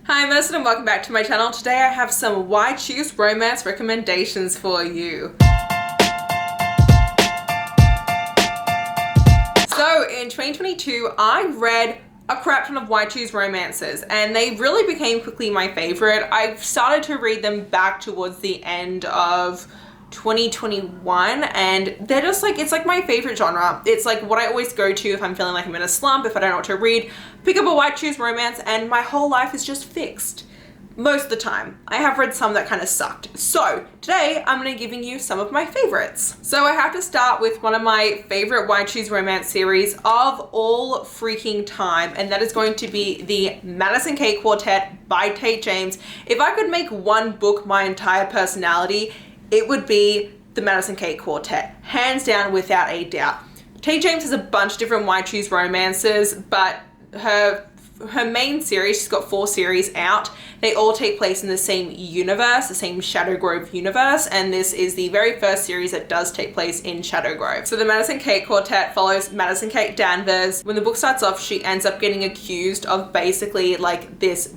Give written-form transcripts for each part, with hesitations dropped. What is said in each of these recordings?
Hi, Madison, and welcome back to my channel. Today I have some Why Choose Romance recommendations for you. So in 2022, I read a crap ton of Why Choose romances, and they really became quickly my favorite. I started to read them back towards the end of 2021, and they're just like, it's like my favorite genre. It's like what I always go to if I'm feeling like I'm in a slump, if I don't know what to read, pick up a Why Choose romance and my whole life is just fixed. Most of the time. I have read some that kind of sucked. So today I'm going to be giving you some of my favorites. So I have to start with one of my favorite Why Choose romance series of all freaking time, and that is going to be the Madison K Quartet by Tate James. If I could make one book my entire personality, it would be the Madison K Quartet, hands down, without a doubt. Tate James has a bunch of different Why Choose romances, but her main series, she's got 4 series out. They all take place in the same universe, the same Shadow Grove universe, and this is the very first series that does take place in Shadow Grove. So the Madison K Quartet follows Madison K Danvers. When the book starts off, she ends up getting accused of basically like this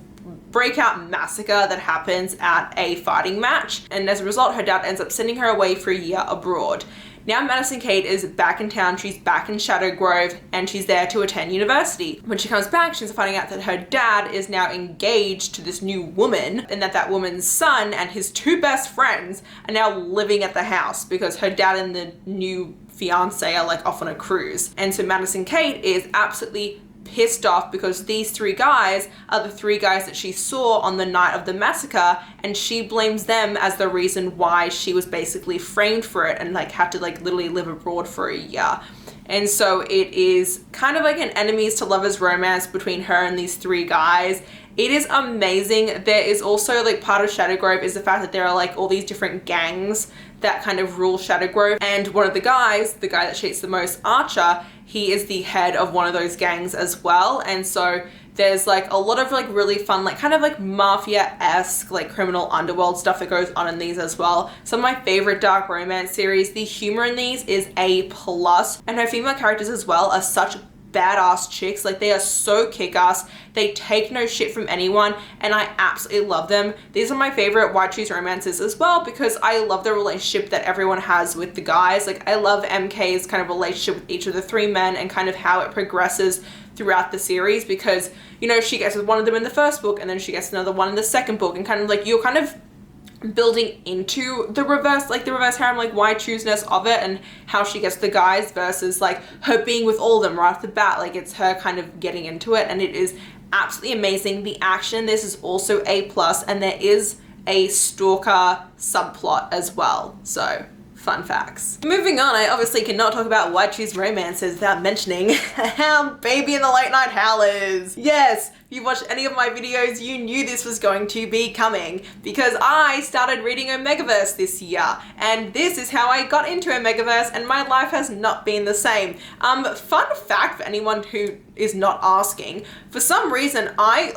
breakout massacre that happens at a fighting match, and as a result her dad ends up sending her away for a year abroad. Now Madison Kate is back in town, she's back in Shadow Grove, and she's there to attend university. When she comes back, she's finding out that her dad is now engaged to this new woman, and that woman's son and his 2 best friends are now living at the house because her dad and the new fiance are like off on a cruise. And so Madison Kate is absolutely pissed off because these 3 guys are the 3 guys that she saw on the night of the massacre, and she blames them as the reason why she was basically framed for it and like had to like literally live abroad for a year. And so it is kind of like an enemies to lovers romance between her and these 3 guys. It is amazing. There is also like part of Shadow Grove is the fact that there are like all these different gangs that kind of rule Shadow Grove, and one of the guys, the guy that she hates the most, Archer, he is the head of one of those gangs as well. And so there's like a lot of like really fun, like kind of like mafia-esque, like criminal underworld stuff that goes on in these as well. Some of my favorite dark romance series. The humor in these is A+, and her female characters as well are such badass chicks. Like they are so kick-ass, they take no shit from anyone, and I absolutely love them. These are my favorite Why Choose romances as well because I love the relationship that everyone has with the guys. Like I love MK's kind of relationship with each of the 3 men and kind of how it progresses throughout the series, because you know she gets with one of them in the first book and then she gets another one in the second book, and kind of like you're kind of building into the reverse harem, like Why Choose-ness of it, and how she gets the guys versus like her being with all of them right off the bat. Like it's her kind of getting into it, and it is absolutely amazing. The action in this is also A+, and there is a stalker subplot as well. So fun facts. Moving on, I obviously cannot talk about Why Choose romances without mentioning Baby and the Late Night Howlers. Yes, if you watched any of my videos, you knew this was going to be coming because I started reading ᴛᴏᴏᴅᴅ this year, and this is how I got into ᴛᴏᴏᴅᴅ, and my life has not been the same. Fun fact for anyone who is not asking, for some reason I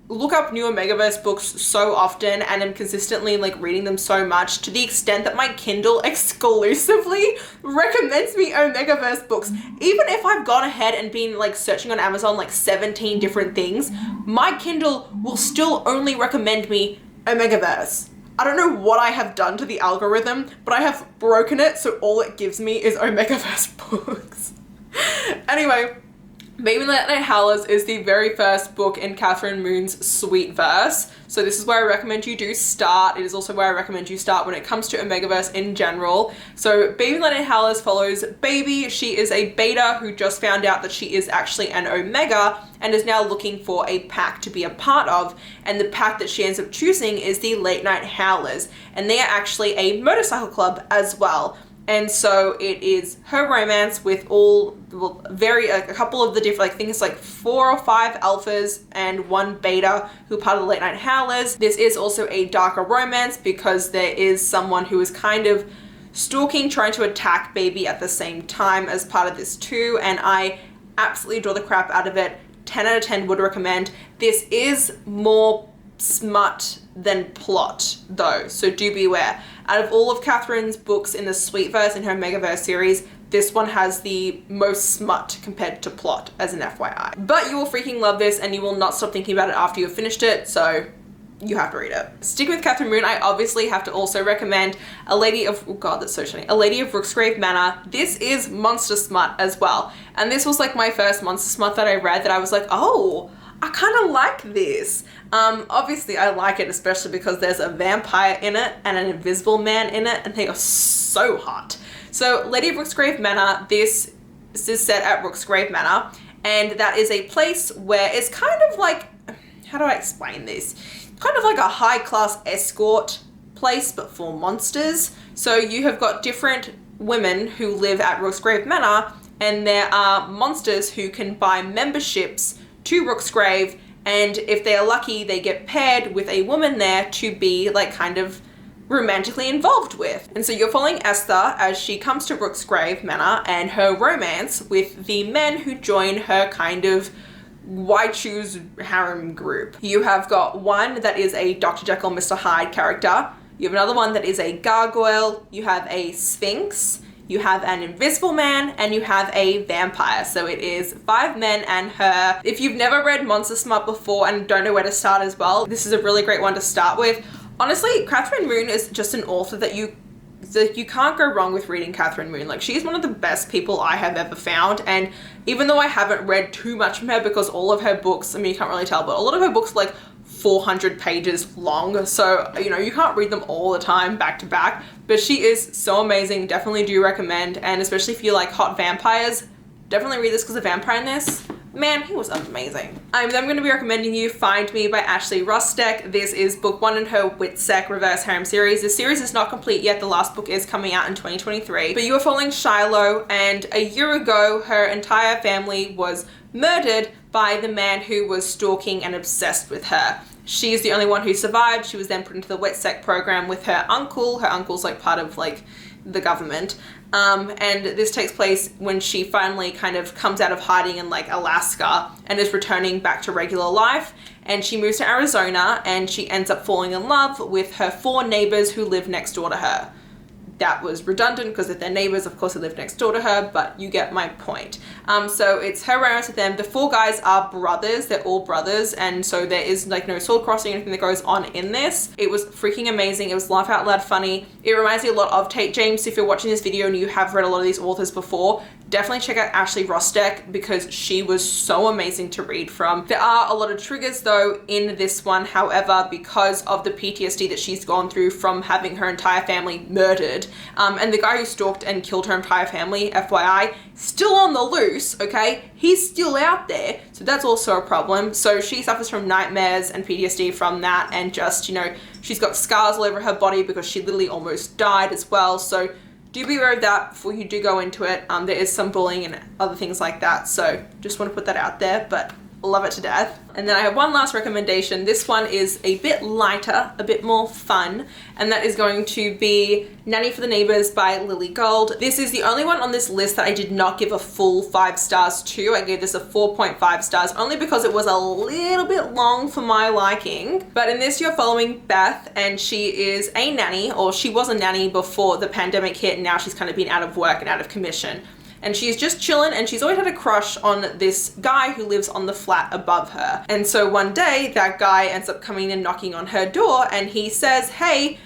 look up new ᴛᴏᴅᴅ books so often and am consistently like reading them so much to the extent that my Kindle exclusively recommends me ᴛᴏᴅᴅ books. Even if I've gone ahead and been like searching on Amazon like 17 different things, my Kindle will still only recommend me ᴛᴏᴅᴅ. I don't know what I have done to the algorithm, but I have broken it so all it gives me is ᴛᴏᴅᴅ books. Anyway, Baby and the Late Night Howlers is the very first book in Kathryn Moon's Sweet Verse. So this is where I recommend you do start. It is also where I recommend you start when it comes to ᴛᴏᴅᴅ in general. So Baby and the Late Night Howlers follows Baby. She is a beta who just found out that she is actually an omega and is now looking for a pack to be a part of. And the pack that she ends up choosing is the Late Night Howlers. And they are actually a motorcycle club as well. And so it is her romance with all, well, a couple of the different, I think it's like 4 or 5 alphas and 1 beta who are part of the Late Night Howlers. This is also a darker romance because there is someone who is kind of stalking, trying to attack Baby at the same time as part of this too, and I absolutely adore the crap out of it. 10 out of 10 would recommend. This is more smut than plot though, so do beware. Out of all of Kathryn's books in the Sweet Verse and her ᴛᴏᴅᴅ series, this one has the most smut compared to plot, as an FYI. But you will freaking love this and you will not stop thinking about it after you've finished it, so you have to read it. Sticking with Kathryn Moon, I obviously have to also recommend A Lady of, oh god, that's so shiny, A Lady of Rooksgrave Manor. This is monster smut as well. And this was like my first monster smut that I read that I was like, oh, I kind of like this. Obviously I like it especially because there's a vampire in it and an invisible man in it, and they are so hot. So Lady of Rooksgrave Manor, this is set at Rooksgrave Manor, and that is a place where it's kind of like, how do I explain this? Kind of like a high-class escort place, but for monsters. So you have got different women who live at Rooksgrave Manor, and there are monsters who can buy memberships to Rooksgrave, and if they are lucky, they get paired with a woman there to be like kind of romantically involved with. And so you're following Esther as she comes to Rooksgrave Manor and her romance with the men who join her kind of WITSEC harem group. You have got one that is a Dr. Jekyll, Mr. Hyde character. You have another one that is a gargoyle. You have a sphinx. You have an invisible man, and you have a vampire. So it is 5 men and her. If you've never read Monster Smut before and don't know where to start as well, this is a really great one to start with. Honestly, Kathryn Moon is just an author that you can't go wrong with reading Kathryn Moon. Like, she's one of the best people I have ever found, and even though I haven't read too much from her because all of her books, I mean, you can't really tell, but a lot of her books are like 400 pages long, so you know, you can't read them all the time back to back, but she is so amazing. Definitely do recommend, and especially if you like hot vampires, definitely read this because the vampire in this, man, he was amazing. I'm then going to be recommending you Find Me by Ashley Rosteck. This is book 1 in her WITSEC Reverse Harem series. The series is not complete yet. The last book is coming out in 2023. But you are following Shiloh, and a year ago, her entire family was murdered by the man who was stalking and obsessed with her. She is the only one who survived. She was then put into the WITSEC program with her uncle. Her uncle's like part of like the government. And this takes place when she finally kind of comes out of hiding in like Alaska and is returning back to regular life. And she moves to Arizona and she ends up falling in love with her 4 neighbors who live next door to her. That was redundant because if they're neighbors, of course they live next door to her, but you get my point. So it's her romance with them. The 4 guys are brothers. They're all brothers. And so there is like no sword crossing or anything that goes on in this. It was freaking amazing. It was laugh out loud funny. It reminds me a lot of Tate James. If you're watching this video and you have read a lot of these authors before, definitely check out Ashley Rosteck because she was so amazing to read from. There are a lot of triggers though in this one, however, because of the PTSD that she's gone through from having her entire family murdered. And the guy who stalked and killed her entire family, FYI, still on the loose, okay? He's still out there, so that's also a problem. So she suffers from nightmares and PTSD from that, and just, you know, she's got scars all over her body because she literally almost died as well. So do be aware of that before you do go into it. There is some bullying and other things like that, so just want to put that out there, but love it to death. And then I have one last recommendation. This one is a bit lighter, a bit more fun, and that is going to be Nanny for the Neighbours by Lily Gold. This is the only one on this list that I did not give a full 5 stars to. I gave this a 4.5 stars only because it was a little bit long for my liking. But in this you're following Beth, and she is a nanny, or she was a nanny before the pandemic hit, and now she's kind of been out of work and out of commission. And she's just chilling, and she's always had a crush on this guy who lives on the flat above her. And so one day that guy ends up coming and knocking on her door, and he says, hey,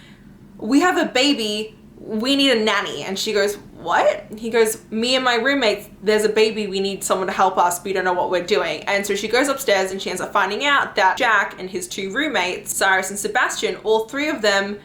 we have a baby, we need a nanny. And she goes, what? He goes, me and my roommates, there's a baby, we need someone to help us, we don't know what we're doing. And so she goes upstairs and she ends up finding out that Jack and his 2 roommates, Cyrus and Sebastian, all 3 of them,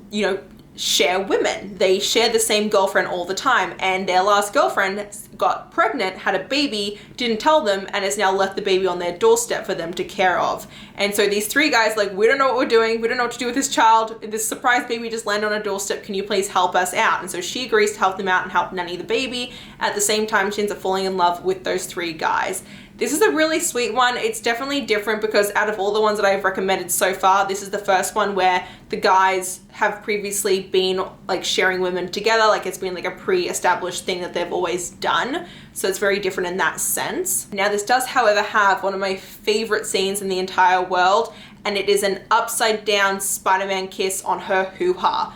you know, share women. They share the same girlfriend all the time, and their last girlfriend got pregnant, had a baby, didn't tell them, and has now left the baby on their doorstep for them to care of. And so these 3 guys like, we don't know what we're doing, we don't know what to do with this child, this surprise baby just landed on a doorstep, can you please help us out? And so she agrees to help them out and help nanny the baby. At the same time, she ends up falling in love with those 3 guys. This is a really sweet one. It's definitely different because out of all the ones that I've recommended so far, this is the first one where the guys have previously been like sharing women together. Like it's been like a pre-established thing that they've always done. So it's very different in that sense. Now this does, however, have one of my favorite scenes in the entire world, and it is an upside down Spider-Man kiss on her hoo-ha.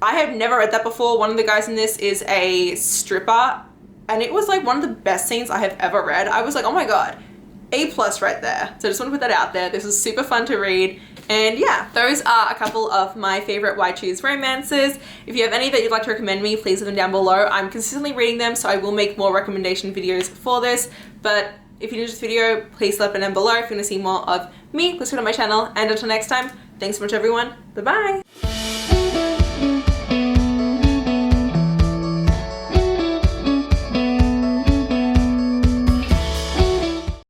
I have never read that before. One of the guys in this is a stripper, and it was like one of the best scenes I have ever read. I was like, oh my god, A+ right there. So I just want to put that out there. This was super fun to read. And yeah, those are a couple of my favorite YTwo's romances. If you have any that you'd like to recommend me, please leave them down below. I'm consistently reading them, so I will make more recommendation videos for this. But if you enjoyed this video, please let it down below. If you want to see more of me, please go to my channel. And until next time, thanks so much everyone. Bye-bye.